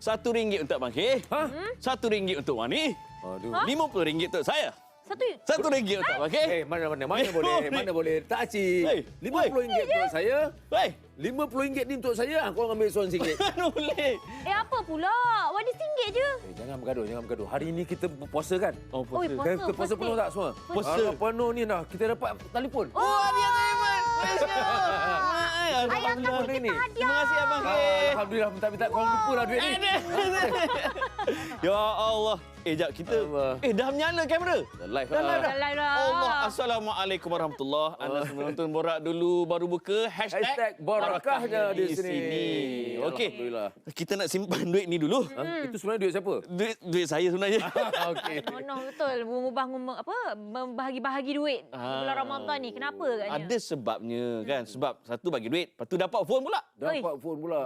RM1 untuk Abang K. RM1 untuk Wani. Aduh. RM50 untuk saya. RM1 untuk Abang K. Mana boleh. Tak cik. RM50 untuk saya. Hei, RM50 ni untuk saya. Kau ambil RM1. mana boleh? Apa pula? Wadi RM1 je. Jangan bergaduh. Hari ini kita puasa kan? Oh, Oi, puasa. puasa. Puasa penuh tak semua? Puasa. Penuh ni dah. Kita dapat telefon. Oh, dia terima. Ayah kasih ni. kita hadiah. Terima kasih Abang K. Alhamdulillah. Minta kau lupa lah duit ni. Ya Allah. Jap kita. Allah. Dah menyala kamera. Live Dah live dah. Alah. Allah. Assalamualaikum warahmatullahi. Anda semua nonton borak dulu baru buka. Hashtag barakahnya di sini. Okey. Alhamdulillah. Kita nak simpan duit ni dulu. Itu sebenarnya duit siapa? Duit saya sebenarnya. Okey. Noh betul. Membahagi-bahagi duit di bulan Ramadan ni. Kenapa katnya? Ada sebabnya kan. Sebab satu bagi duit, lepas tu dapat phone pula. Dapat phone pula.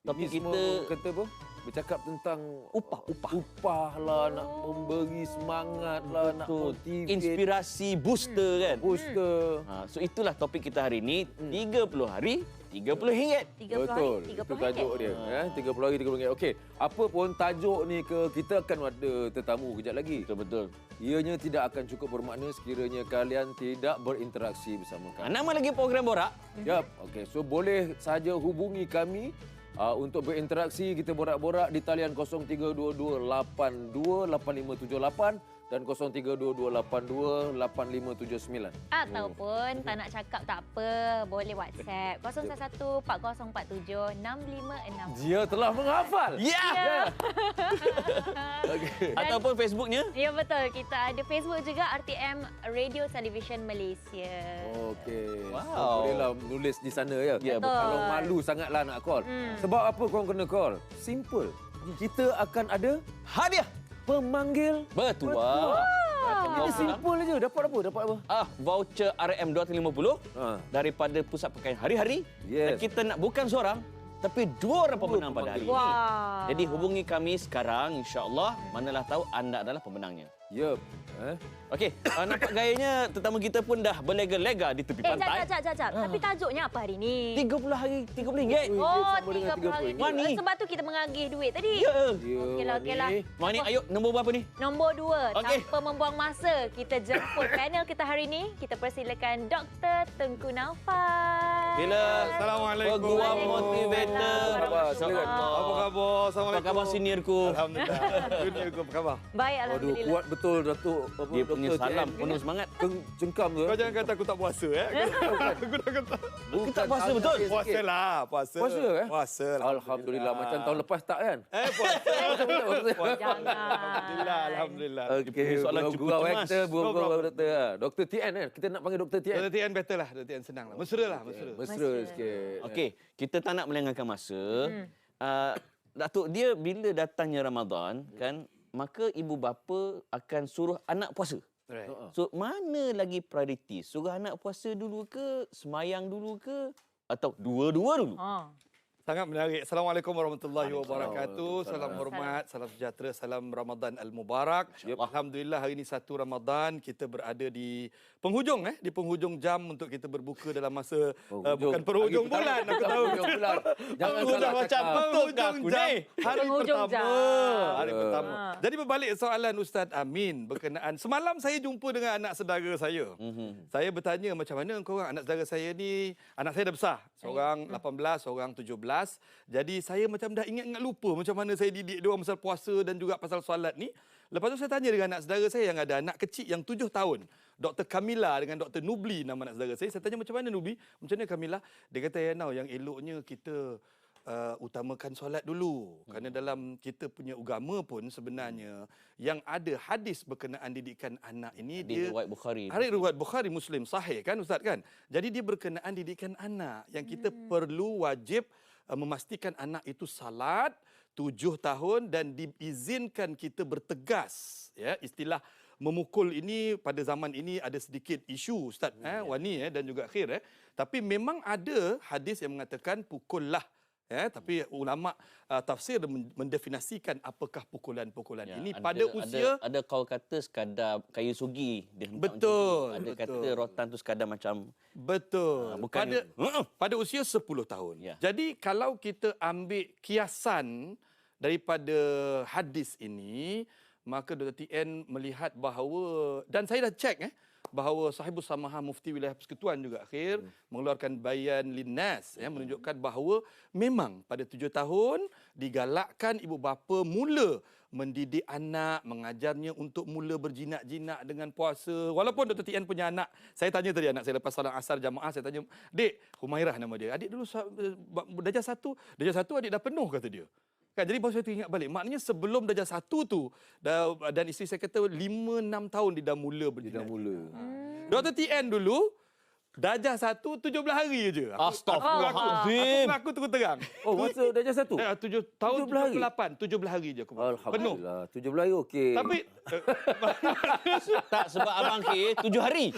Tapi Ini kita semua kata apa? Bercakap tentang upah lah, nak memberi semangat lah, nak motivate. Inspirasi booster kan. Booster. So itulah topik kita hari ni. 30 hari, RM30. 30 Betul. hari, Itu RM30. tajuk dia. 30 hari, RM30. Okey. Apa pun tajuk ni kita akan ada tetamu kejap lagi. Betul-betul. Ianya tidak akan cukup bermakna sekiranya kalian tidak berinteraksi bersama kami. Nama lagi program Borak. Yap. Okey. So boleh saja hubungi kami untuk berinteraksi. Kita borak-borak di talian 0322828578 dan 0322828579. Ataupun tak nak cakap tak apa, boleh WhatsApp 011440476566. Dia telah menghafal. Ya. Okey. Ataupun Facebooknya. Ya betul, kita ada Facebook juga RTM Radio Television Malaysia. Okey. Wow. So, bolehlah nulis di sana ya. Ya, betul. Kalau malu sangatlah nak call. Sebab apa korang kena call? Simple. Kita akan ada Hadiah. pemanggil. Betul. Ini simple aja. Dapat apa? Voucher RM250 daripada Pusat Pakaian Hari-Hari. Yes. Dan kita nak bukan seorang, tapi dua orang pemenang pada hari ini. Wah. Jadi hubungi kami sekarang, insya-Allah. Manalah tahu anda adalah pemenangnya. Yup. Okey, nampak gayanya tetamu kita pun dah berlega-lega di tepi pantai. Jap. Tapi tajuknya apa hari ni? 30 hari RM30. Oh, sama dengan 30 hari. Wani. Sebab tu kita mengagih duit tadi. Ya. Okeylah. Mani, ayo nombor berapa ni? Nombor 2, Okey. tanpa membuang masa, kita jemput panel kita hari ini. Kita persilakan Dr. Tengku Naufal. Gila. Assalamualaikum. Peguam motivator. Silakan. Apa khabar? Assalamualaikum. Apa khabar seniorku? Alhamdulillah. Dunia apa khabar? Baik, Aduh, alhamdulillah. kuat betul Datuk. Dia punya salam penuh semangat. Cengkam tu. Kau jangan kata aku tak puasa Aku dah kata. Bukan tak puasa betul? Puasa lah, puasa. Puasa Puasa. Alhamdulillah. Macam tahun lepas tak kan? Puasa. Jangan. Alhamdulillah. Okey, Soalan cukup cemas. Doktor TN kan? Kita nak panggil Doktor TN. Dr. TN better lah. Dr. TN senang lah. Mesra lah. Mesra sikit. Okey, kita tak nak melengahkan masa. Datuk, dia bila datangnya Ramadan kan, maka ibu bapa akan suruh anak puasa. Right. So, mana lagi prioriti? Suruh anak puasa dulu ke, semayang dulu ke, atau dua-dua dulu? Sangat menarik. Assalamualaikum warahmatullahi wabarakatuh. Waalaikumsalam. Salam hormat, salam sejahtera, salam Ramadan Al-Mubarak. Alhamdulillah hari ini 1 Ramadan kita berada di penghujung di penghujung jam untuk kita berbuka dalam masa bukan penghujung bulan aku tahu. Jangan Aku salah dah macam cakap. betul ke aku ni? Hari Penghujung pertama. jam. Hari pertama. Jadi berbalik soalan Ustaz Amin berkenaan semalam saya jumpa dengan anak saudara saya. Saya bertanya macam mana korang anak saudara saya ni, anak saya dah besar. Seorang 18, seorang 17. Jadi saya macam dah ingat lupa macam mana saya didik dia orang pasal puasa dan juga pasal solat ni. Lepas tu saya tanya dengan anak saudara saya yang ada anak kecil yang 7 tahun. Dr. Kamila dengan Dr. Nubli nama anak saudara saya. Saya tanya macam mana Nubli? Macam mana Kamila? Dia kata yang eloknya kita utamakan solat dulu. Kerana dalam kita punya agama pun sebenarnya yang ada hadis berkenaan didikan anak ini Di riwayat Bukhari. riwayat Bukhari Muslim sahih kan Ustaz kan? Jadi dia berkenaan didikan anak yang kita perlu wajib memastikan anak itu salat 7 tahun dan diizinkan kita bertegas istilah memukul ini pada zaman ini ada sedikit isu Ustaz Wani dan juga Akhir tapi memang ada hadis yang mengatakan pukullah tapi ulama tafsir mendefinisikan apakah pukulan-pukulan ini pada usia ada kau kata sekadar kayu sugi dia betul ada betul. kata rotan tu sekadar macam betul bukan pada usia 10 tahun. Ya. Jadi kalau kita ambil kiasan daripada hadis ini, maka Dr. TN melihat bahawa, dan saya dah cek bahawa Sahibus Samaha Mufti Wilayah Persekutuan juga akhir mengeluarkan bayan linnas, menunjukkan bahawa memang pada 7 tahun digalakkan ibu bapa mula mendidik anak, mengajarnya untuk mula berjinak-jinak dengan puasa. Walaupun Dr. TN punya anak, saya tanya tadi anak saya lepas salat asar jamaah, saya tanya, "Dek, Humairah nama dia. Adik dulu darjah 1 adik dah penuh," kata dia. Kan, jadi baru saya teringat balik. Maknanya sebelum darjah 1 tu, dan isteri saya kata 5-6 tahun dia dah mula berjinak. Dr. TN dulu, darjah 1, 17 hari je. Astaghfirullahalazim. Aku terus terang. Oh, masa darjah 1? 7 tahun 17 hari? 17 hari je aku penuh. Alhamdulillah. 17 hari okey. Tapi Tak, sebab abang K 7 hari.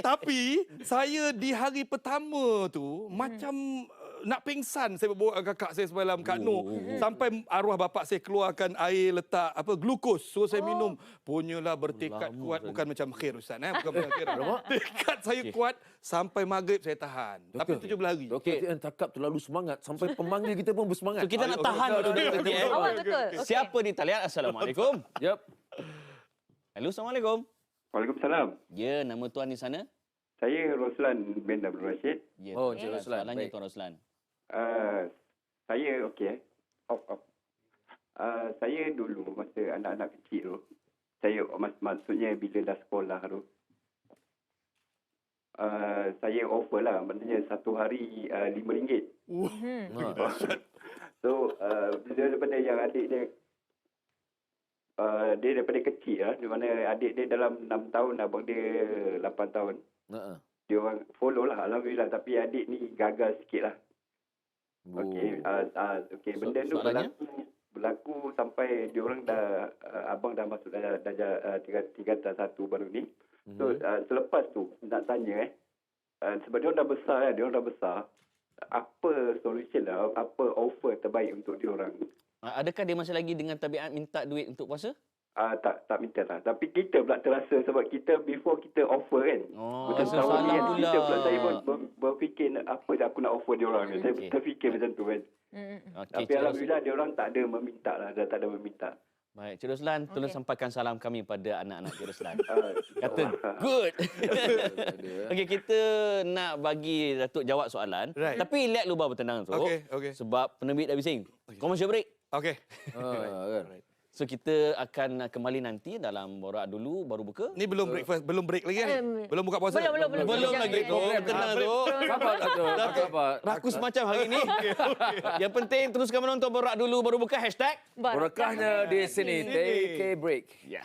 tapi saya di hari pertama tu macam nak pingsan. Saya bawa kakak saya semalam, Kak Nur. Sampai arwah bapak saya keluarkan air, letak glukos, suruh saya minum. Punyalah bertekad kuat, bukan macam Khair Ustaz, bukan macam Khair. Tekad saya kuat sampai maghrib saya tahan. Tapi 17 hari. Doktor TN cakap terlalu semangat sampai pemanggil kita pun bersemangat. So kita nak tahan dulu Dr. TN. Betul. Siapa di talian? Assalamualaikum. Yep. Hello, Assalamualaikum. Waalaikumsalam. Ya, nama tuan di sana? Saya Roslan bin Abdul Rashid. Ya, Oh, Encik Roslan. soalannya Baik. Tuan Roslan. Saya okey. Off. Saya dulu masa anak-anak kecil tu, saya maksudnya bila dah sekolah tu, saya offer lah, maknanya satu hari RM5. So, dia daripada yang adik dia, dia daripada kecil lah, di mana adik dia dalam 6 tahun, abang dia 8 tahun. Dia orang follow lah, Alhamdulillah. Tapi adik ni gagal sikit lah. Okey, benda tu berlaku sampai dia orang dah, abang dah masuk darjah 3-1 baru ni. So, selepas tu, nak tanya sebab dia orang dah besar kan, dia orang dah besar. Apa solution lah, apa offer terbaik untuk dia orang? Adakah dia masih lagi dengan tabiat minta duit untuk puasa? Tak minta lah. Tapi kita pula terasa sebab kita before kita offer kan. Oh, betul tahun ni kan, pula. kita pula saya berfikir apa aku nak offer dia orang. Saya terfikir macam tu kan. Tapi alhamdulillah dia orang tak ada meminta lah, dah tak ada meminta. Baik, Cik Roslan, tolong sampaikan salam kami pada anak-anak Cik Roslan. Kata good. Okey, kita nak bagi Datuk jawab soalan. Right. Tapi relax lu bertenang tu. Okey. Sebab penerbit dah bising. Commercial break. Okey. So kita akan kembali nanti dalam borak dulu baru buka. Ni belum breakfast, belum break lagi kan? Belum buka puasa? Belum. Belum lagi tu. Tenang tu. Sabar. Rakus macam hari ni. Yang penting teruskan menonton borak dulu baru buka hashtag. Berkahnya di sini. Take a break. Ya.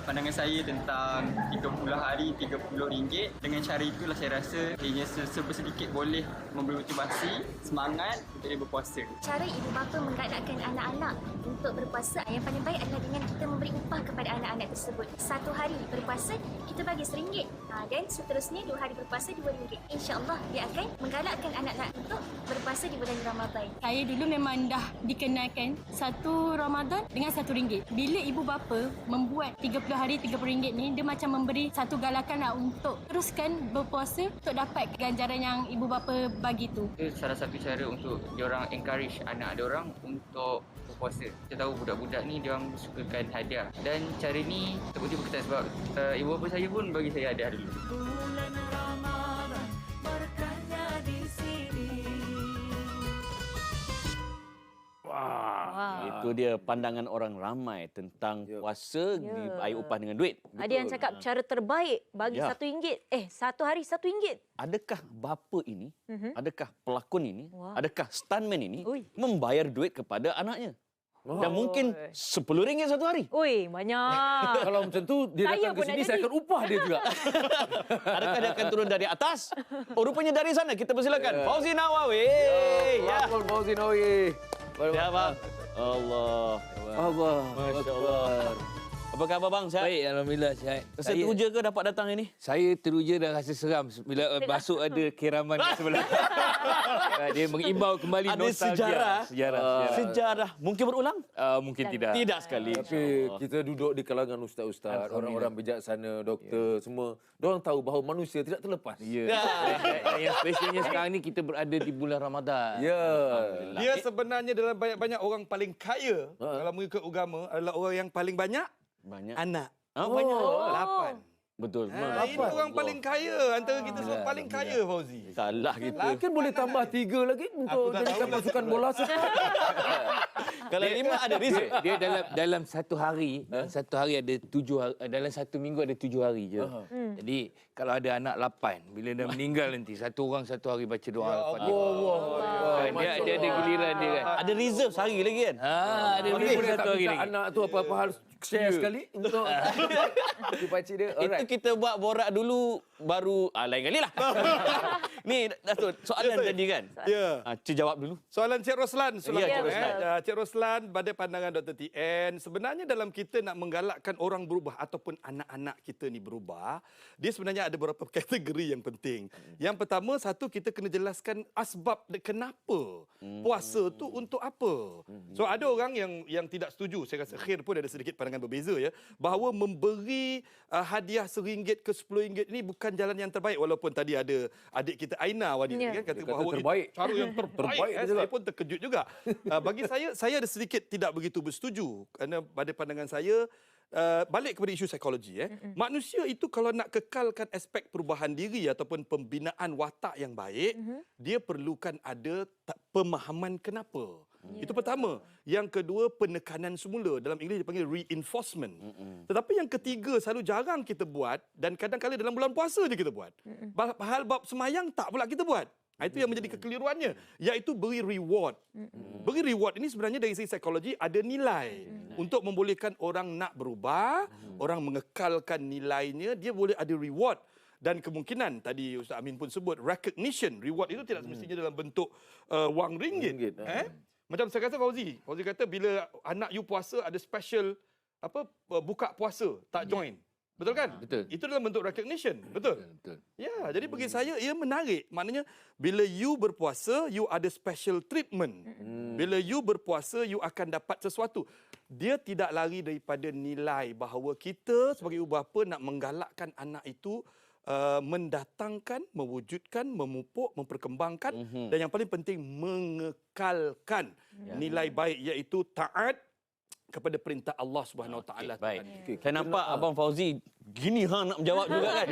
Pandangan saya tentang 30 hari RM30. Dengan cara itulah saya rasa ianya sedikit boleh memberi motivasi, semangat untuk dia berpuasa. Cara ibu bapa menggalakkan anak-anak untuk berpuasa yang paling baik adalah dengan kita memberi upah kepada anak-anak tersebut. 1 hari berpuasa, kita bagi RM1. Dan seterusnya 2 hari berpuasa RM2. InsyaAllah dia akan menggalakkan anak-anak untuk berpuasa di bulan Ramadan. Saya dulu memang dah dikenalkan satu Ramadan dengan RM1. Bila ibu bapa membuat 30 hari RM30 ni, dia macam memberi satu galakan lah untuk teruskan berpuasa untuk dapat ganjaran yang ibu bapa bagi tu. Itu salah satu cara untuk diorang encourage anak diorang untuk berpuasa. Kita tahu budak-budak ni diorang sukakan hadiah. Dan cara ni terbukti berketat sebab ibu bapa saya pun bagi saya hadiah dulu. Bulan Ramadan berkahnya di sini. Itu dia pandangan orang ramai tentang puasa air upah dengan duit. Ada yang cakap cara terbaik bagi RM1. 1 hari RM1. Adakah bapa ini, adakah pelakon ini, adakah stuntman ini Ui. membayar duit kepada anaknya? Dan mungkin RM10 satu hari. Ui, banyak. Kalau macam tu, dia Saya datang ke pun sini, nak saya jadi. akan upah dia juga. Adakah dia akan turun dari atas? Oh, rupanya dari sana. Kita persilakan. Fauzi Nawawi. Ya. Abang Fauzi Nawawi. Ya, bang. Allah. Allah. Masya Allah. Apa Apa khabar bang? Sihat? Baik, alhamdulillah sihat. Rasa teruja ke dapat datang hari ni? Saya teruja dan rasa seram bila masuk ada kiraman di sebelah. Dia mengimbau kembali Ada nostalgia. Sejarah. Mungkin berulang? Mungkin tidak. Tidak sekali. Tapi kita duduk di kalangan ustaz-ustaz, orang-orang bijaksana, doktor, semua. Diorang tahu bahawa manusia tidak terlepas. Ya. Yang specialnya sekarang ni kita berada di bulan Ramadan. Ya. Dia sebenarnya dalam banyak-banyak orang paling kaya kalau mengikut agama adalah orang yang paling banyak Banyak. anak. Banyak. 8. Betul. Ini orang paling kaya antara kita semua paling kaya Fauzi. Salah kita. Mungkin boleh tambah 3 lagi untuk jadikan pasukan bola. Kalau 5 ada rezeki. Dia dalam satu hari ada 7 hari, dalam satu minggu ada 7 hari je. Jadi kalau ada anak 8, bila dia meninggal nanti satu orang satu hari baca doa Al-Fatihah. Dia ada giliran dia kan. Ada reserve sehari lagi kan? Ada giliran satu hari lagi. Anak tu apa-apa harus share sekali untuk pakcik dia. Itu kita buat borak dulu baru lain kali lah. Ni Datuk, soalan tadi kan? Ya. Cik jawab dulu. Soalan Cik Roslan. Ya, Cik Roslan. Cik Roslan, pada pandangan Dr. TN, sebenarnya dalam kita nak menggalakkan orang berubah ataupun anak-anak kita ni berubah, dia sebenarnya ada beberapa kategori yang penting. Yang pertama, satu, kita kena jelaskan asbab kenapa puasa tu untuk apa. So ada orang yang tidak setuju, saya rasa Khair pun ada sedikit pandangan berbeza ya, bahawa memberi hadiah RM1 ke RM10 ini bukan jalan yang terbaik, walaupun tadi ada adik kita Aina Wadi kan kata bahawa terbaik. Cara yang terbaik. Saya pun terkejut juga. Bagi saya ada sedikit tidak begitu bersetuju kerana pada pandangan saya balik kepada isu psikologi manusia itu kalau nak kekalkan aspek perubahan diri ataupun pembinaan watak yang baik, dia perlukan ada pemahaman kenapa. Itu pertama. Yang kedua, penekanan semula. Dalam Inggeris dipanggil reinforcement. Tetapi yang ketiga selalu jarang kita buat dan kadang-kadang dalam bulan puasa je kita buat. Hal bab semayang tak pula kita buat. Itu yang menjadi kekeliruannya, iaitu beri reward. Beri reward ini sebenarnya dari segi psikologi ada nilai untuk membolehkan orang nak berubah, orang mengekalkan nilainya, dia boleh ada reward. Dan kemungkinan tadi Ustaz Amin pun sebut recognition, reward itu tidak semestinya dalam bentuk wang ringgit. Macam saya kata Fauzi kata bila anak you puasa ada special buka puasa tak join. Betul kan? Betul. Itu dalam bentuk recognition. Betul? Betul. Ya, jadi bagi saya ia menarik. Maknanya bila you berpuasa, you ada special treatment. Bila you berpuasa, you akan dapat sesuatu. Dia tidak lari daripada nilai bahawa kita sebagai ibu bapa nak menggalakkan anak itu mendatangkan, mewujudkan, memupuk, memperkembangkan dan yang paling penting mengekalkan nilai baik iaitu taat kepada perintah Allah Subhanahu Wa Taala. Baik. Saya nampak Abang Fauzi gini nak menjawab juga kan.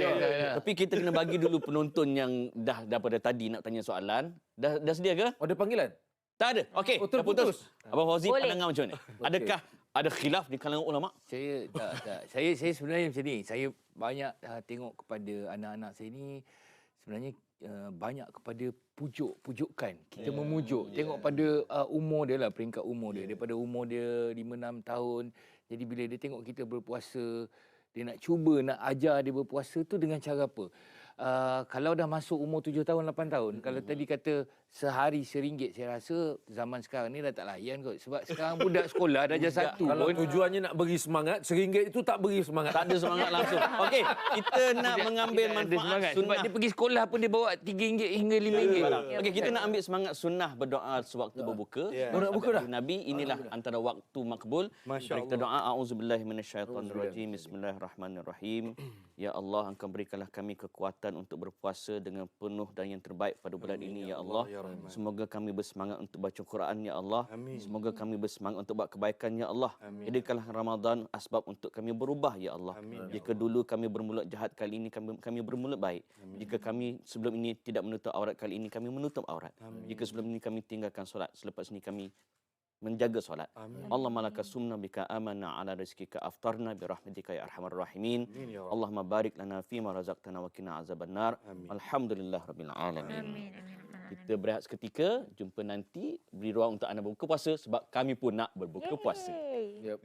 Tapi kita kena bagi dulu penonton yang dah daripada tadi nak tanya soalan. Dah sedia ke? Ada panggilan? Tak ada. Okey, dah putus. Abang Fauzi Boleh. pandangan macam mana? Adakah ada khilaf di kalangan ulama? Saya tak. Saya sebenarnya macam ni. Saya banyak tengok kepada anak-anak saya ni sebenarnya banyak kepada pujukan. Kita memujuk. Tengok pada umur dia lah, peringkat umur dia. Daripada umur dia 5-6 tahun. Jadi bila dia tengok kita berpuasa, dia nak cuba nak ajar dia berpuasa tu dengan cara apa? Kalau dah masuk umur 7 tahun, 8 tahun, kalau tadi kata sehari RM1, saya rasa zaman sekarang ni dah tak layan kot. Sebab sekarang budak sekolah darjah 1 Kalau pun. tujuannya nak beri semangat, RM1 itu tak beri semangat. Tak ada semangat langsung. Okey, kita nak mengambil Tidak ada manfaat semangat. Sebab sunnah. dia pergi sekolah pun dia bawa RM3 hingga RM5. Okey, kita nak ambil semangat sunnah berdoa sewaktu berbuka. Nak buka dah? Nabi inilah antara waktu makbul. Masya Kita doa auzubillahi minasyaitonirrajim. Bismillahirrahmanirrahim. Ya Allah, Engkau berikanlah kami kekuatan untuk berpuasa dengan penuh dan yang terbaik pada bulan ini ya Allah. Semoga kami bersemangat untuk baca Quran ya Allah. Semoga kami bersemangat untuk buat kebaikan ya Allah. Jadikanlah Ramadan asbab untuk kami berubah ya Allah. Jika dulu kami bermulut jahat, kali ini kami bermulut baik. Jika kami sebelum ini tidak menutup aurat, kali ini kami menutup aurat. Jika sebelum ini kami tinggalkan solat, selepas ini kami menjaga solat. Allahumma laka sumna bika amana ala rizqika aftarna bi rahmatika ya arhamar rahimin. Allahumma barik lana fi ma razaqtana wa qina azabannar. Alhamdulillah rabbil alamin. Kita berehat seketika, jumpa nanti, beri ruang untuk anda berbuka puasa sebab kami pun nak berbuka puasa. Yep.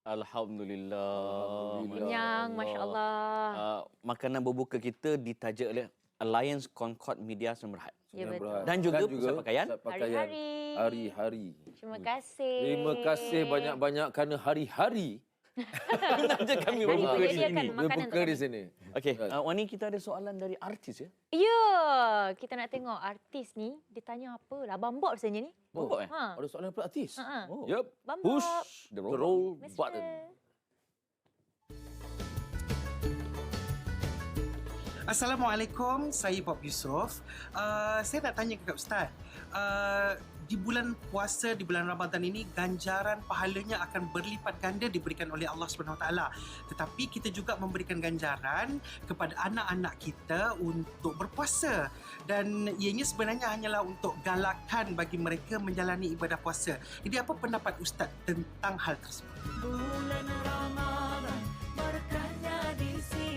Alhamdulillah. Kenyang, Masya Allah. Makanan berbuka kita ditaja oleh Alliance Concord Media Semberhad. Ya, betul. Dan juga pusat pakaian. Hari-hari. Hari-hari. Terima kasih. Terima kasih banyak-banyak kerana hari-hari Saja kami Hari berbuka di menyediakan sini. makanan berbuka untuk di kami. sini. Okey, Wani, kita ada soalan dari artis ya? Ya, kita nak tengok artis ni dia tanya apa lah. Bambop rasanya ni. Bambop Ha. Ada soalan daripada artis. Ha. Oh. Yup. Bambop. Push the roll Mister. button. Assalamualaikum, saya Bob Yusof. Saya nak tanya kepada Ustaz. Di bulan puasa, di bulan Ramadan ini, ganjaran pahalanya akan berlipat ganda diberikan oleh Allah SWT. Tetapi kita juga memberikan ganjaran kepada anak-anak kita untuk berpuasa. Dan ianya sebenarnya hanyalah untuk galakan bagi mereka menjalani ibadah puasa. Jadi apa pendapat Ustaz tentang hal tersebut? Bulan Ramadan berkahnya di sini.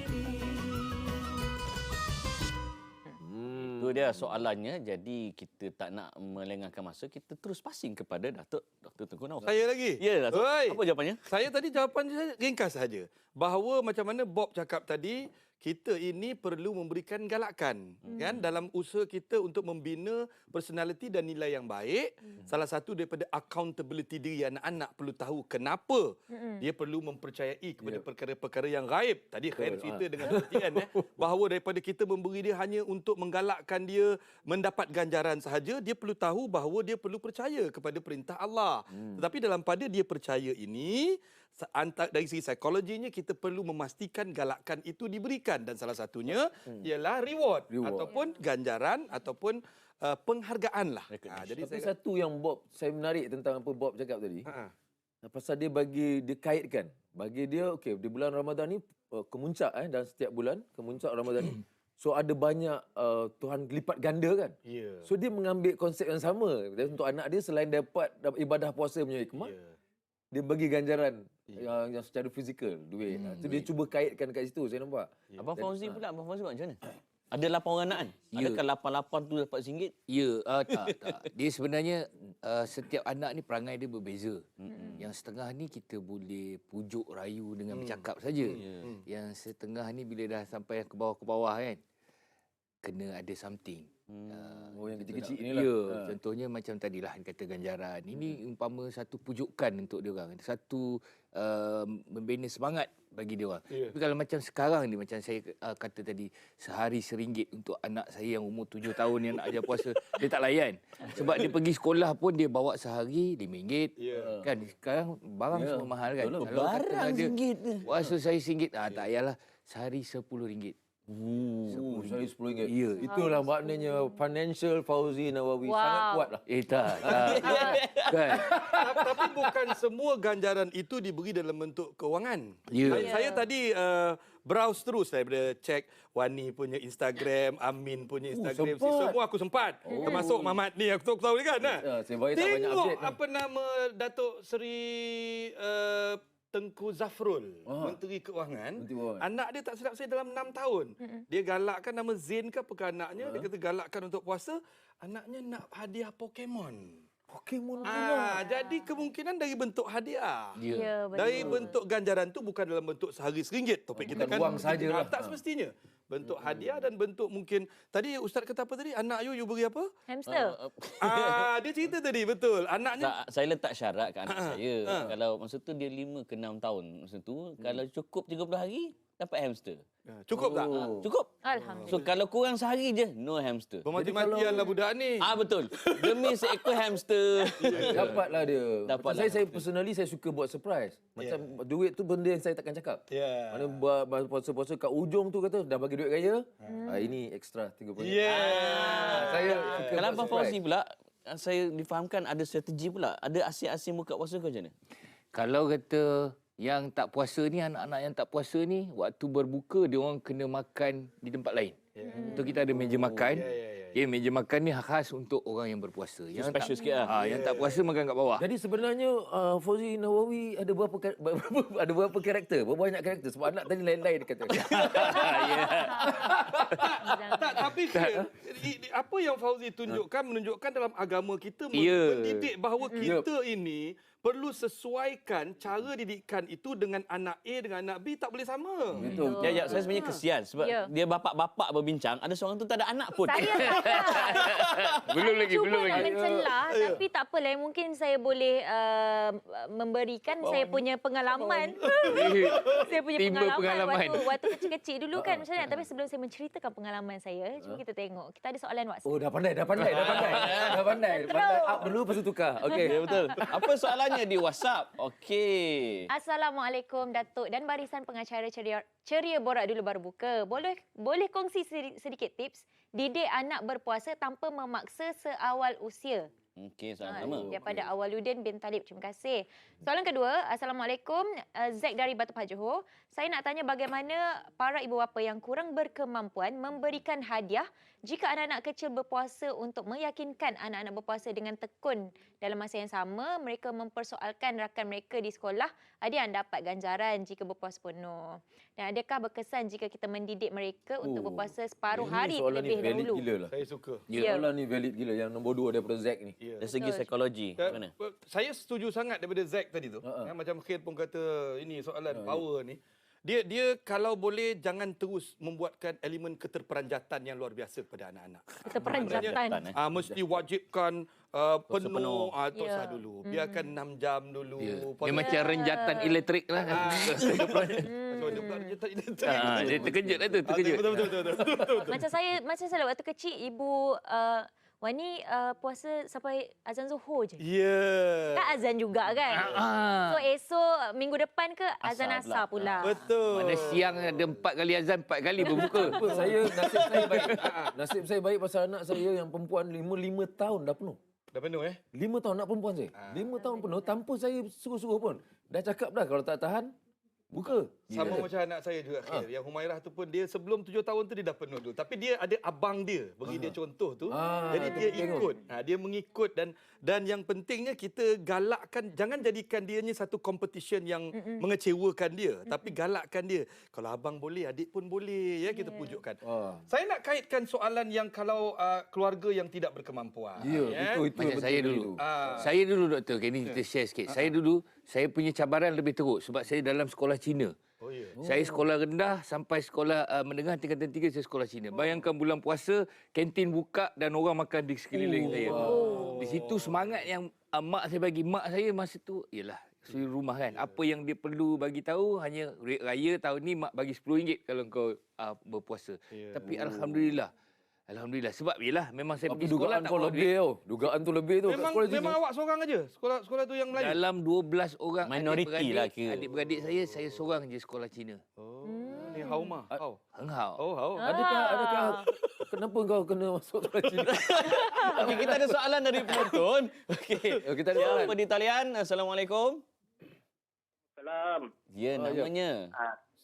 Itu dia soalannya. Jadi kita tak nak melengahkan masa, kita terus passing kepada Dr. Tengku Naufal. Saya lagi? Ya, Datuk. Oi. Apa jawapannya? Saya tadi jawapan saya ringkas saja. Bahawa macam mana Bob cakap tadi, kita ini perlu memberikan galakan kan dalam usaha kita untuk membina personality dan nilai yang baik. Salah satu daripada accountability diri anak-anak perlu tahu kenapa dia perlu mempercayai kepada perkara-perkara yang gaib. Tadi Khair cerita dengan Tian bahawa daripada kita memberi dia hanya untuk menggalakkan dia mendapat ganjaran sahaja, dia perlu tahu bahawa dia perlu percaya kepada perintah Allah. Tetapi dalam pada dia percaya ini, dari segi psikologinya kita perlu memastikan galakan itu diberikan, dan salah satunya ialah reward. Ataupun ganjaran ataupun penghargaan lah. Jadi Tapi satu yang saya menarik tentang apa Bob cakap tadi. Pasal dia kaitkan. Bagi dia okey, di bulan Ramadan ni kemuncak dalam setiap bulan kemuncak Ramadan ni. So ada banyak Tuhan lipat ganda kan. So dia mengambil konsep yang sama. Dan untuk anak dia selain dapat ibadah puasa punya hikmah, dia bagi ganjaran yang secara fizikal, duit. So dia cuba kaitkan kat situ, saya nampak. Abang Fauzi pula, Abang Fauzi buat macam mana? Ada 8 orang anak kan? Ya. Adakah 88 tu dapat RM1? Ya, tak. Dia sebenarnya setiap anak ni perangai dia berbeza. Yang setengah ni kita boleh pujuk rayu dengan bercakap saja. Yang setengah ni bila dah sampai ke bawah kan, kena ada something. Yang kecil-kecil inilah. Ya, contohnya macam tadilah kata ganjaran. Ini umpama satu pujukan untuk dia orang. Satu membina semangat bagi dia orang. Tapi kalau macam sekarang ni, macam saya kata tadi, sehari RM1 untuk anak saya yang umur 7 tahun yang nak ajar puasa, dia tak layan. Sebab dia pergi sekolah pun dia bawa sehari RM5. Kan sekarang barang semua mahal kan. Kalau Barang RM1. puasa saya RM1, tak payahlah, sehari RM10. Saya RM10. Ya. Itulah maknanya financial Fauzi Nawawi. Sangat kuatlah. Tak. Kan? Tapi bukan semua ganjaran itu diberi dalam bentuk kewangan. Ya. Saya tadi browse terus daripada cek Wani punya Instagram, Amin punya Instagram. sempat. Semua aku sempat. Termasuk Mamat ni, aku tahu kan. Saya baik tak banyak Tengok update. apa nama Datuk Seri Tengku Zafrul, Menteri Keuangan. Menteri Keuangan. Anak dia tak silap saya dalam 6 tahun. Dia galakkan nama Zain ke apa ke anaknya. Dia kata galakkan untuk puasa. Anaknya nak hadiah Pokemon. Pokemon Jadi kemungkinan dari bentuk hadiah. Ya, betul. Dari bentuk ganjaran tu bukan dalam bentuk sehari RM1. Topik kita bukan kan wang sajalah. tak semestinya. Bentuk hadiah dan bentuk mungkin tadi Ustaz kata apa tadi? Anak you beri apa? Hamster. Dia cerita tadi betul. Anaknya Tak, saya letak syarat kat anak saya. Kalau masa tu dia 5 ke 6 tahun. Masa tu kalau cukup 30 hari dapat hamster. cukup tak? Cukup. Alhamdulillah. So kalau kurang sehari je, no hamster. Pemati-matian lah budak ni. Betul. Demi seekor hamster. Dapatlah dia. Dapatlah. Macam saya personally saya suka buat surprise. Macam duit tu benda yang saya takkan cakap. Mana buat puasa-puasa kat ujung tu kata dah bagi duit raya. Ini extra 30. Saya suka Kalau buat Abang surprise. Fauzi pula, saya difahamkan ada strategi pula. Ada asyik-asyik buka puasa ke macam mana? Kalau kata yang tak puasa ni, anak-anak yang tak puasa ni, waktu berbuka dia orang kena makan di tempat lain. Untuk kita ada meja makan. Meja makan ni khas untuk orang yang berpuasa. Yang special sikit lah. Yang tak puasa makan kat bawah. Jadi sebenarnya Fauzi Nawawi ada berapa karakter? Berapa banyak karakter? Sebab anak tadi lain-lain dia kata. Tak, tapi apa yang Fauzi tunjukkan menunjukkan dalam agama kita mendidik bahawa kita ini perlu sesuaikan cara didikan itu dengan anak A dengan anak B, tak boleh sama. Betul. Ya, saya sebenarnya kesian sebab Ya. dia bapak-bapak berbincang, ada seorang tu tak ada anak pun. Saya Belum lagi, cuba belum nak lagi. mencelah, tapi tak apalah. Mungkin saya boleh memberikan saya punya pengalaman. Saya punya Timba pengalaman. waktu kecil-kecil dulu kan macam mana. Tapi sebelum saya menceritakan pengalaman saya, cuba kita tengok. Kita ada soalan WhatsApp. Oh, dah pandai. Dah pandai. Up dulu, lepas tu tukar. Okey. Ya, betul. Apa soalannya di WhatsApp? Okey. Assalamualaikum Datuk dan barisan pengacara ceria borak dulu baru buka. Boleh kongsi sedikit tips didik anak berpuasa tanpa memaksa seawal usia. Okey, soalan pertama. Daripada Awaludin bin Talib. Terima kasih. Soalan kedua, Assalamualaikum. Zack dari Batu Pahat Johor. Saya nak tanya bagaimana para ibu bapa yang kurang berkemampuan memberikan hadiah jika anak-anak kecil berpuasa untuk meyakinkan anak-anak berpuasa dengan tekun. Dalam masa yang sama, mereka mempersoalkan rakan mereka di sekolah ada yang dapat ganjaran jika berpuasa penuh. Dan adakah berkesan jika kita mendidik mereka untuk berpuasa separuh hari terlebih dahulu? Gila lah. Saya suka. Soalan ni valid gila. Yang nombor 2 daripada Zack ni. Dari segi psikologi, mana? Saya setuju sangat daripada Zack tadi tu. Macam Khair pun kata ini soalan power ni. Dia kalau boleh jangan terus membuatkan elemen keterperanjatan yang luar biasa kepada anak-anak. Keterperanjatan. Mesti wajibkan penuh tak usah dulu. Biarkan 6 jam dulu. Dia macam renjatan elektrik lah. Dia terkejut lah tu, terkejut. Betul. Macam saya waktu kecil, ibu Wani puasa sampai azan Zuhur je. Ya. Tak azan juga kan? So esok minggu depan ke azan asar pula. Betul. Mana siang ada 4 kali azan, 4 kali berbuka. Nasib saya baik. Nasib saya baik pasal anak saya yang perempuan 5 tahun dah penuh. Dah penuh 5 tahun anak perempuan saya. 5 tahun penuh tanpa saya suruh-suruh pun. Dah cakap dah kalau tak tahan buka. Sama macam anak saya juga Khair. Yang Humairah tu pun dia sebelum 7 tahun tu dia dah penuh dulu. Tapi dia ada abang dia bagi dia contoh tu. Jadi dia ikut. Dia mengikut dan yang pentingnya kita galakkan, jangan jadikan dia ni satu competition yang mengecewakan dia, tapi galakkan dia. Kalau abang boleh, adik pun boleh ya, kita pujukkan. Saya nak kaitkan soalan yang kalau keluarga yang tidak berkemampuan. Itu Macam saya dulu. Saya dulu doktor, ini kita share sikit. Saya punya cabaran lebih teruk sebab saya dalam sekolah Cina. Saya sekolah rendah sampai sekolah menengah tingkatan 3 saya sekolah Cina. Bayangkan bulan puasa, kantin buka dan orang makan di sekeliling saya. Di situ semangat yang mak saya bagi. Mak saya masa tu ialah suri rumah kan. Apa yang dia perlu bagi tahu hanya duit raya tahun ni mak bagi RM10 kalau kau berpuasa. Tapi alhamdulillah sebab yalah memang saya pergi sekolah tak bawa duit. Dugaan tu lebih tu. Memang awak seorang aja sekolah tu yang Melayu. Dalam 12 orang minoriti lah kira. adik-beradik saya seorang je sekolah Cina. Ni Hauma. Heng Hao. Adakah kenapa kau kena masuk sekolah Cina? Okey, kita ada soalan dari penonton. Okey. Kita ada soalan. Siapa di talian? Assalamualaikum. Salam. Ya, namanya.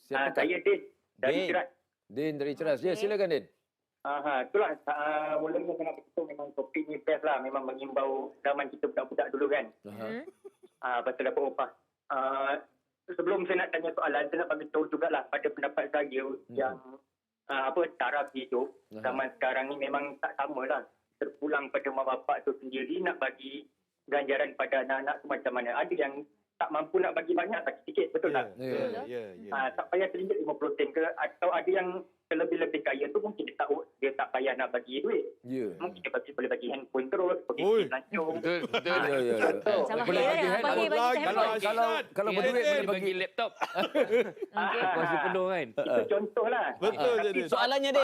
Saya Din dari Din. Ceras. Din dari Ceras. Ya, silakan Din. Itulah mulanya sangat betul, memang topik ni best lah. Memang mengimbau zaman kita budak-budak dulu kan. Pasal dapat upah. Sebelum saya nak tanya soalan, saya nak bagi tahu jugalah pada pendapat saya yang taraf hidup zaman sekarang ni memang tak sama lah. Terpulang pada mak bapak tu sendiri nak bagi ganjaran pada anak-anak tu macam mana. Ada yang tak mampu nak bagi banyak, tak sikit, betul tak? Tak payah RM50 ke, atau ada yang lebih-lebih kaya tu mungkin dia tak payah nak bagi duit. Mungkin dia boleh bagi handphone terus, pergi lancung. Betul. Boleh bagi handphone. Kalau berduit boleh bagi laptop. Puasa penuh kan. Itu contoh lah. Betul jadi. Soalannya dia.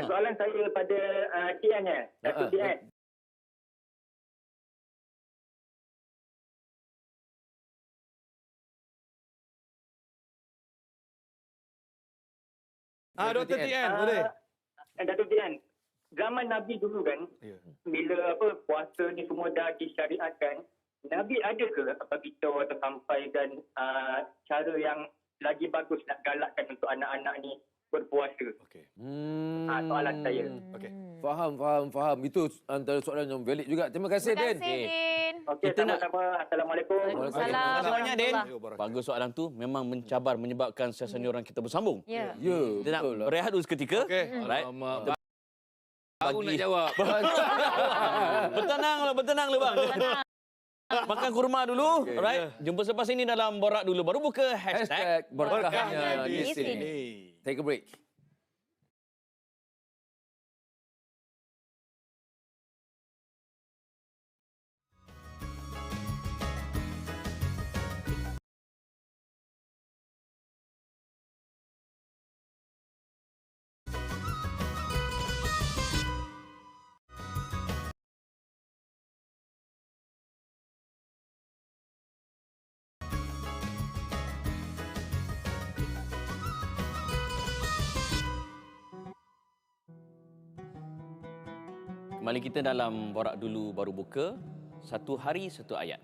Soalan saya pada Tian ya. Datuk Tian. Dr. Tian, boleh. Datuk Tian, zaman Nabi dulu kan, bila puasa ni semua dah disyariatkan, Nabi ada ke bagi tahu atau sampaikan cara yang lagi bagus nak galakkan untuk anak-anak ni berpuasa? Soalan saya. Faham. Itu antara soalan yang valid juga. Terima kasih, Din. Din. Okey, Kita nak- sama-sama. Assalamualaikum. Waalaikumsalam. Soalnya, Din. warahmatullahi. Bagus soalan tu. Memang mencabar, menyebabkan sesiapa orang kita bersambung. Ya. Ya, Kita nak betul lah. berehat dulu seketika. Okey. Alright. Alamak, Kita baru nak bagi- jawab. Bertenang lah bang. Makan kurma dulu. Alright. Jumpa selepas ini dalam Borak Dulu. Baru buka hashtag. Hashtag berkahnya Berkahnya di di sini. sini. Take a break. Kembali kita dalam Borak Dulu Baru Buka. Satu hari satu ayat.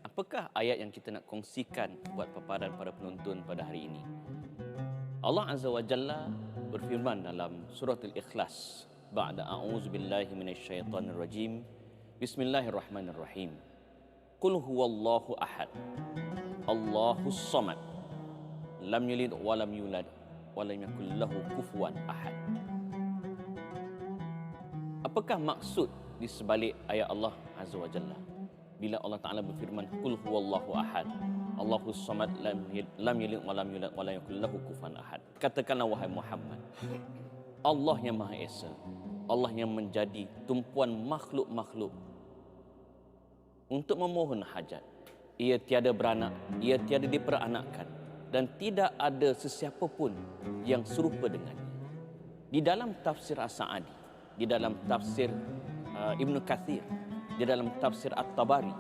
Apakah ayat yang kita nak kongsikan buat paparan para penonton pada hari ini? Allah Azza wa Jalla berfirman dalam surah Al-Ikhlas. Ba'da a'udzu billahi minasyaitonir rajim. Bismillahirrahmanirrahim. Qul huwallahu ahad. Allahus samad. Lam yalid wa lam yulad wa lam yakul lahu kufuwan ahad. Apakah maksud di sebalik ayat Allah Azza wa Jalla? Bila Allah Ta'ala berfirman, Qul huwallahu ahad, Allahus samad, lam yalid wa lam yulad wa lam yakul lahu kufuwan ahad. Katakanlah wahai Muhammad, Allah yang Maha Esa, Allah yang menjadi tumpuan makhluk-makhluk untuk memohon hajat. Ia tiada beranak, ia tiada diperanakkan, dan tidak ada sesiapa pun yang serupa dengannya. Di dalam tafsir As-Sa'adi, di dalam tafsir Ibn Kathir, di dalam tafsir At-Tabari,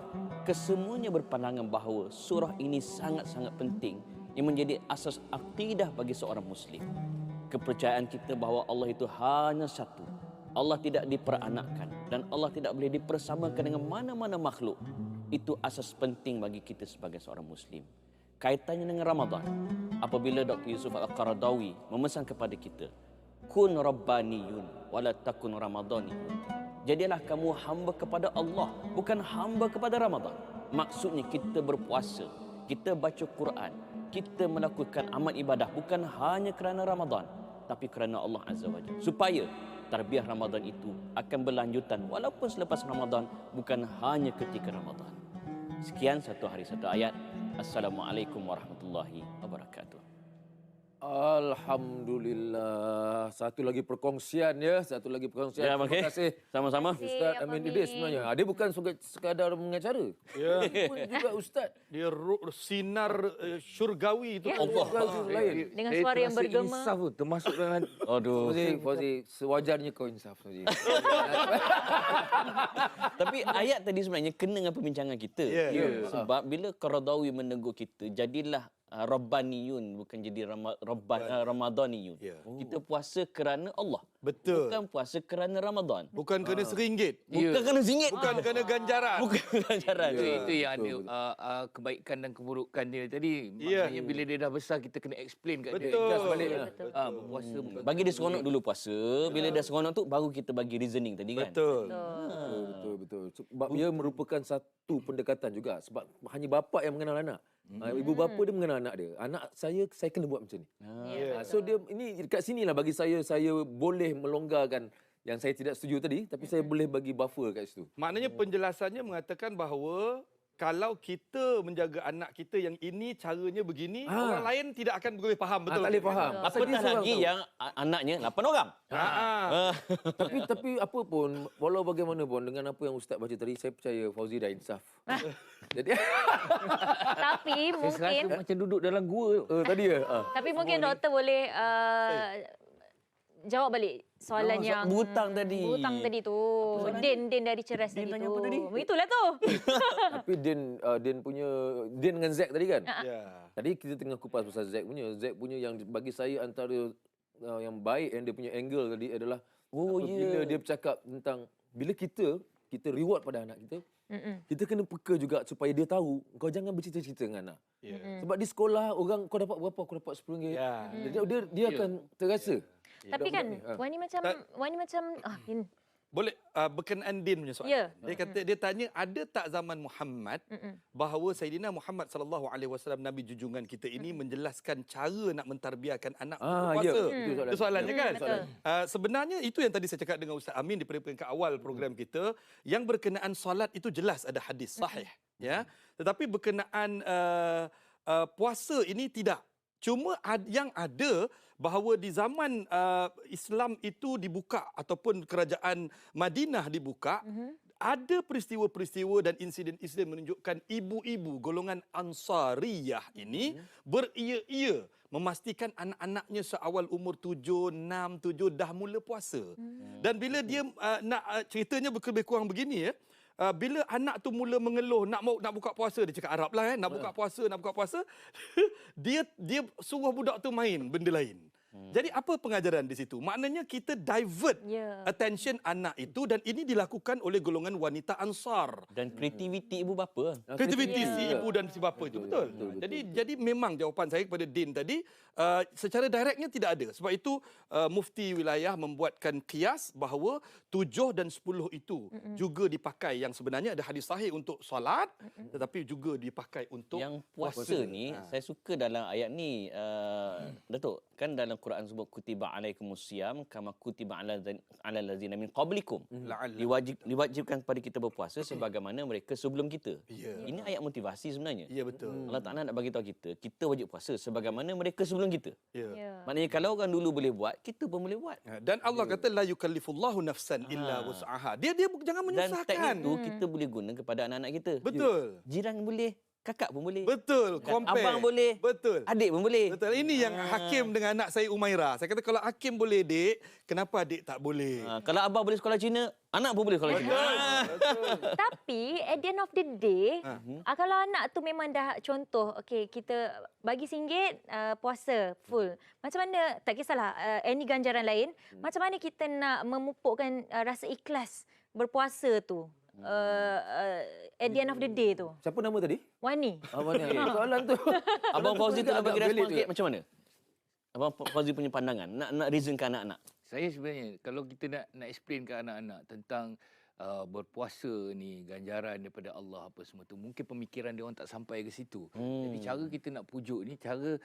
kesemuanya berpandangan bahawa surah ini sangat-sangat penting yang menjadi asas akidah bagi seorang Muslim. Kepercayaan kita bahawa Allah itu hanya satu. Allah tidak diperanakkan dan Allah tidak boleh dipersamakan dengan mana-mana makhluk. Itu asas penting bagi kita sebagai seorang Muslim. Kaitannya dengan Ramadan, apabila Dr. Yusuf Al-Qaradawi memesan kepada kita, kun rabbaniyun wala takun ramadaniyun. Jadilah kamu hamba kepada Allah, bukan hamba kepada Ramadan. Maksudnya kita berpuasa, kita baca Quran, kita melakukan amal ibadah bukan hanya kerana Ramadan, tapi kerana Allah Azza wa Jalla. Supaya tarbiyah Ramadan itu akan berlanjutan walaupun selepas Ramadan, bukan hanya ketika Ramadan. Sekian satu hari satu ayat. Assalamualaikum warahmatullahi wabarakatuh. Alhamdulillah. Satu lagi perkongsian ya. Satu lagi perkongsian. Ya, Terima okey. kasih. Sama-sama. Ustaz Amin Idris sebenarnya. Dia bukan sekadar mengacara. Ya. Dia pun juga Ustaz. Dia sinar syurgawi itu. Ya. Allah. Lain. Dengan Saya suara yang terasa bergema. insaf tu, termasuk dengan Aduh. Fauzi, sewajarnya kau insaf. Fauzi. Tapi ayat tadi sebenarnya kena dengan perbincangan kita. Ya. Ya. Sebab bila Qaradawi menegur kita, jadilah Rabbaniyun, bukan jadi Ramadaniyun. Ya. Kita puasa kerana Allah. Betul. Bukan puasa kerana Ramadan. Bukan kena RM1. Bukan kerana singgit. Bukan kena ganjaran. Bukan ganjaran. itu yang ada betul. kebaikan dan keburukan dia tadi. Ya. Maknanya bila dia dah besar kita kena explain kat dia. Betul. Just balik. Betul. Berpuasa bukan Bagi dia seronok dulu puasa. Bila dah seronok tu, baru kita bagi reasoning tadi kan. Betul. Betul. Sebab ia merupakan satu pendekatan juga. Sebab hanya bapa yang mengenal anak. Ibu bapa dia mengenal anak dia. Anak saya kena buat macam ni. Ya. So dia ini dekat sinilah bagi saya boleh melonggarkan yang saya tidak setuju tadi, tapi saya boleh bagi buffer kat situ. Maknanya penjelasannya mengatakan bahawa kalau kita menjaga anak kita yang ini caranya begini, orang lain tidak akan boleh faham betul. Tak boleh faham. Betul. Pasal dia Apatah seorang lagi tahu. yang anaknya 8 orang. Tapi apa pun, walau bagaimanapun dengan apa yang Ustaz baca tadi, saya percaya Fauzi dah insaf. Jadi Tapi Saya mungkin rasa macam duduk dalam gua tu. tadi ya. tapi mungkin doktor boleh jawab balik soalan yang berhutang tadi. Berhutang tadi tu. Din dari Ceras Din tadi tanya tu. apa tadi? Itulah tu. Tapi Din punya dengan Zack tadi kan. Ya. Tadi kita tengah kupas pasal Zack punya. Zack punya yang bagi saya antara yang baik yang dia punya angle tadi adalah bila dia bercakap tentang bila kita reward pada anak kita, kita kena peka juga supaya dia tahu kau jangan bercerita-cerita dengan anak. Ya. Sebab di sekolah orang kau dapat berapa, aku dapat RM10. Ya. Dia akan terasa. Tapi kan Wani macam Boleh berkenaan din punya soalan. Ya. Dia kata dia tanya ada tak zaman Muhammad bahawa Sayyidina Muhammad sallallahu alaihi wasallam Nabi junjungan kita ini menjelaskan cara nak mentarbiahkan anak untuk puasa. Itu soalannya kan? Betul. Sebenarnya itu yang tadi saya cakap dengan Ustaz Amin di peringkat awal program kita, yang berkenaan solat itu jelas ada hadis sahih, ya. Tetapi berkenaan puasa ini tidak. Cuma yang ada bahawa di zaman Islam itu dibuka ataupun kerajaan Madinah dibuka, ada peristiwa-peristiwa dan insiden-insiden menunjukkan ibu-ibu golongan Ansariyah ini beria-ia memastikan anak-anaknya seawal umur 7, 6, 7 dah mula puasa. Dan bila dia ceritanya lebih kurang begini, ya. Bila anak tu mula mengeluh nak buka puasa, dia cakap Arab lah, nak buka puasa, dia suruh budak tu main benda lain. Jadi apa pengajaran di situ? Maknanya kita divert attention anak itu, dan ini dilakukan oleh golongan wanita Ansar. Dan kreativiti ibu bapa. Kreativiti si ibu dan si bapa itu betul. Jadi memang jawapan saya kepada Din tadi secara direktnya tidak ada. Sebab itu mufti wilayah membuatkan qiyas bahawa 7 dan 10 itu juga dipakai, yang sebenarnya ada hadis sahih untuk solat, tetapi juga dipakai untuk yang puasa ni. Saya suka dalam ayat ni, Datuk, kan dalam Quran sebut kutiba alaikumusiyam kama kutiba ala allazina min qablikum. Diwajibkan kepada kita berpuasa sebagaimana mereka sebelum kita. Ini ayat motivasi sebenarnya. Ya, betul. Allah Taala nak bagi tahu kita wajib puasa sebagaimana mereka sebelum kita. Maknanya kalau orang dulu boleh buat, kita pun boleh buat. Dan Allah kata la yukallifullahu nafsan illa wus'aha. Dia jangan menyusahkan. Dan teknik tu kita boleh guna kepada anak-anak kita. Betul. Jiran boleh, kakak pun boleh. Betul, compare. Abang boleh. Betul. Adik pun boleh. Betul. Ini yang Hakim dengan anak saya Umairah. Saya kata kalau Hakim boleh, Dek, kenapa adik tak boleh? Kalau abang boleh sekolah Cina, anak pun boleh sekolah Cina. Tapi at the end of the day, kalau anak tu memang dah contoh, okey, kita bagi RM1 puasa full. Macam mana, tak kisahlah any ganjaran lain, macam mana kita nak memupukkan rasa ikhlas berpuasa tu? At the end of the day tu. Siapa nama tadi? Wani. Wani. Soalan tu. Abang Fauzi tu nak bagi respon sikit macam mana? Abang Fauzi punya pandangan, nak reason ke anak-anak. Saya sebenarnya kalau kita nak explain ke anak-anak tentang berpuasa ni ganjaran daripada Allah apa semua tu, mungkin pemikiran dia orang tak sampai ke situ. Jadi cara kita nak pujuk ni cara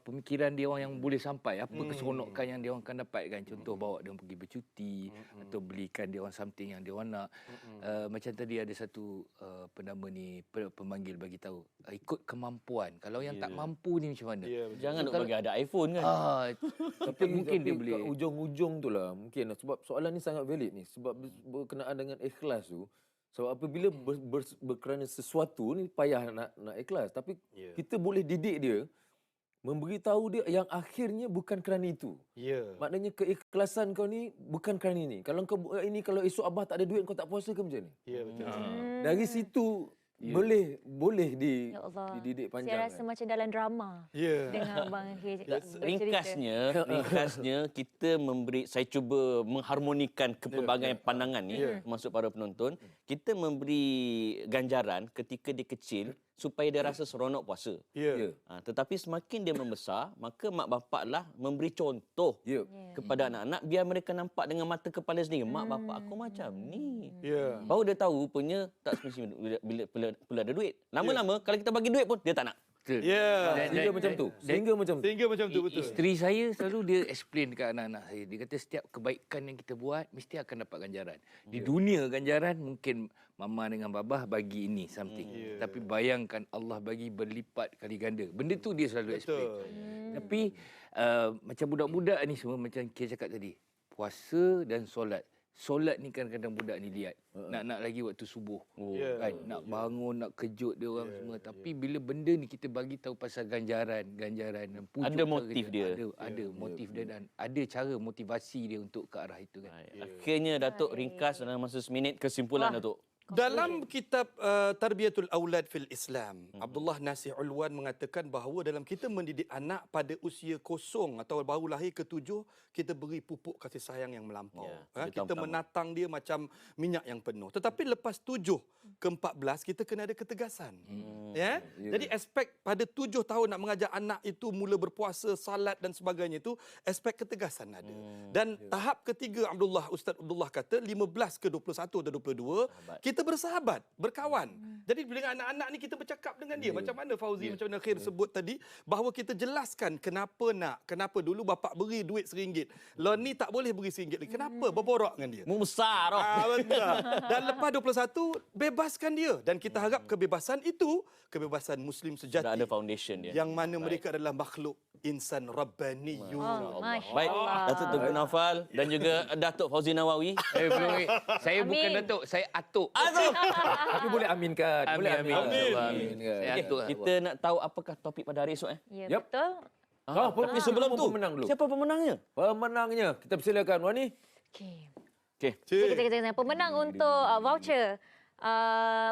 pemikiran dia orang yang boleh sampai, apa keseronokan yang dia orang akan dapatkan. Contoh bawa dia orang pergi bercuti atau belikan dia orang something yang dia orang nak. Macam tadi ada satu pemanggil bagi tahu ikut kemampuan. Kalau yang tak mampu ni macam mana? Jangan nak bagi ada iPhone kan. Tapi mungkin dia boleh kat ujung-ujung tu lah mungkin, sebab soalan ni sangat valid ni, sebab berkenaan dengan ikhlas tu. Sebab apabila berkerana sesuatu ni payah nak ikhlas, tapi kita boleh didik dia, memberitahu dia yang akhirnya bukan kerana itu. Maknanya keikhlasan kau ni bukan kerana ini. Kalau kau buat ini, kalau esok abah tak ada duit, kau tak puasa ke macam ni? Betul. Dari situ boleh dididik panjang. Saya rasa macam dalam drama. Dengan abang Ringkasnya kita saya cuba mengharmonikan pelbagai pandangan ni, termasuk para penonton. Kita memberi ganjaran ketika dia kecil supaya dia rasa seronok puasa. Tetapi semakin dia membesar, maka mak bapak lah memberi contoh kepada anak-anak biar mereka nampak dengan mata kepala sendiri. Mak bapak aku macam ni. Baru dia tahu rupanya tak semestinya bila ada duit. Lama-lama kalau kita bagi duit pun dia tak nak. Sehingga macam tu. Sehingga macam tu, betul. Isteri saya selalu dia explain dekat anak-anak saya. Dia kata setiap kebaikan yang kita buat mesti akan dapat ganjaran. Di dunia ganjaran mungkin mama dengan babah bagi ini something. Tapi bayangkan Allah bagi berlipat kali ganda. Benda tu dia selalu explain. Tapi macam budak-budak ni semua macam Kia cakap tadi. Puasa dan solat. Solat ni kadang-kadang budak ni lihat. Nak lagi waktu subuh. Kan? Nak bangun, nak kejut dia orang semua. Tapi bila benda ni kita bagi tahu pasal ganjaran dan pujuk. Ada motif dia. Ada motif dia dan ada cara motivasi dia untuk ke arah itu kan. Akhirnya Datuk ringkas dalam masa seminit kesimpulan Datuk. Dalam kitab Tarbiyatul Aulad fil Islam, Abdullah Nasir Ulwan mengatakan bahawa dalam kita mendidik anak pada usia 0 atau baru lahir ke-7, kita beri pupuk kasih sayang yang melampau. Kita menatang dia macam minyak yang penuh. Tetapi lepas 7 ke 14, kita kena ada ketegasan. Jadi aspek pada 7 tahun nak mengajar anak itu mula berpuasa, salat dan sebagainya itu, aspek ketegasan ada. Dan tahap ketiga Ustaz Abdullah kata 15 ke 21 atau 22, kita bersahabat, berkawan. Jadi dengan anak-anak ni kita bercakap dengan dia. Macam mana Fauzi, macam mana Khair sebut tadi, bahawa kita jelaskan kenapa dulu bapak beri duit RM1. Lo ni tak boleh beri RM1 lagi. Kenapa? Berborak dengan dia. Besar. Betul. Dan lepas 21, bebaskan dia. Dan kita harap kebebasan itu, kebebasan Muslim sejati. Sudah ada foundation dia. Yang mana mereka adalah makhluk insan Rabbaniyun. Baik, Datuk Tengku Naufal dan juga Datuk Fauzi Nawawi. Saya bukan Datuk, saya Atuk. Tapi boleh aminkan. Boleh aminkan. Kita nak tahu apakah topik pada hari esok. Ya, betul. Tapi sebelum tu, pemenang dulu. Siapa pemenangnya? Pemenangnya, kita persilakan Wani. Okey. Kita pemenang untuk voucher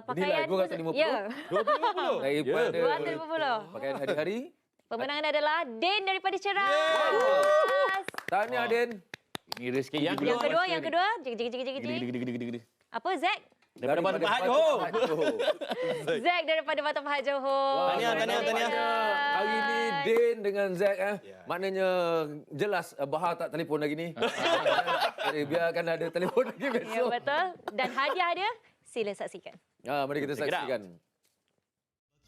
pakaian. Nilai 250. Ya. 250. Pakaian hari-hari. Pemenangan adalah Den daripada Ceras. Tahniah Den. Ini rezeki Yang kedua. Jig. Apa Zack? Daripada Batu Pahat Johor. Zack daripada Batu Pahat Johor. Tahniah. Hari ni Den dengan Zack maknanya jelas Bahar tak telefon lagi ni. Jadi biarkan ada telefon lagi besok. Ya, betul. Dan hadiah dia, sila saksikan. Mari kita saksikan.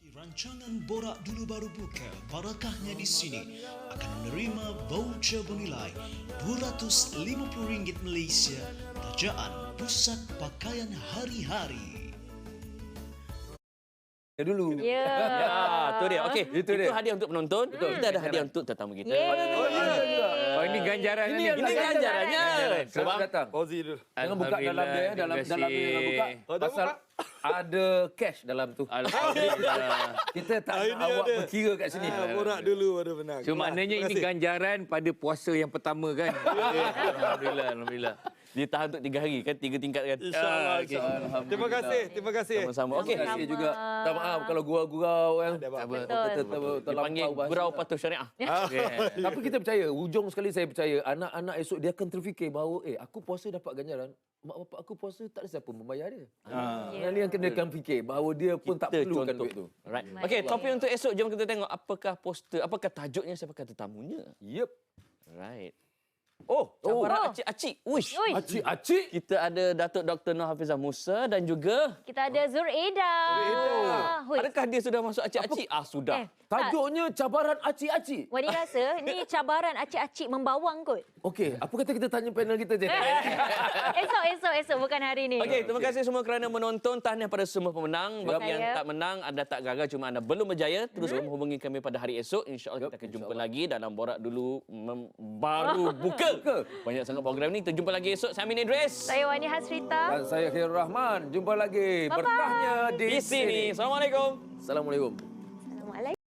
Rancangan Borak Dulu Baru Buka, barakahnya di sini akan menerima voucher bernilai RM250 Malaysia kerajaan Pusat Pakaian Hari-Hari. Dulu. Ya. Itu dia. Okey, itu hadiah untuk penonton. Kita ada hadiah untuk tetamu kita. Ini ganjaran ni. Ini ganjarannya. Sebab datang. Fauzi dulu. Jangan buka dalam dia, dalam dia jangan buka. Pasal ada cash dalam tu. Alhamdulillah. Kita tak nak awak berkira kat sini. Borak dulu baru menang. So maknanya ini ganjaran pada puasa yang pertama kan. Alhamdulillah. Ditahan untuk 3 hari kan, 3 tingkat kan. InsyaAllah. Terima kasih. Sama-sama. Okey. Terima kasih juga. Tak maaf kalau gurau-gurau yang dipanggil gurau patuh syariah. Tapi kita percaya, ujung sekali saya percaya anak-anak esok dia akan terfikir bahawa aku puasa dapat ganjaran. Mak bapak aku puasa tak ada siapa membayar dia. Yang ni yang kena fikir bahawa dia pun tak perlukan duit tu. Right. Okey, topik untuk esok jom kita tengok apakah poster, apakah tajuknya, siapakah tetamunya. Yep. Right. Cabaran acik-acik. Uish. Acik-acik. Kita ada Datuk Dr. Nur Hafizah Musa dan juga Kita ada Zuraida. Adakah dia sudah masuk acik-acik? Sudah. Tajuknya cabaran acik-acik. Wani rasa ni cabaran acik-acik membawang kot. Okey, apa kata kita tanya panel kita je? Esok bukan hari ni. Okey, terima kasih semua kerana menonton. Tahniah pada semua pemenang. Bagi yang tak menang, anda tak gagal, cuma anda belum berjaya. Terus menghubungi kami pada hari esok. InsyaAllah kita akan jumpa lagi dalam Borak Dulu Baru Buka. Banyak sangat program ni. Kita jumpa lagi esok. Saya Amin Idris. Saya Wani Hasrita. Dan saya Khairul Rahman. Jumpa lagi. Berkahnya di sini. Assalamualaikum. Assalamualaikum.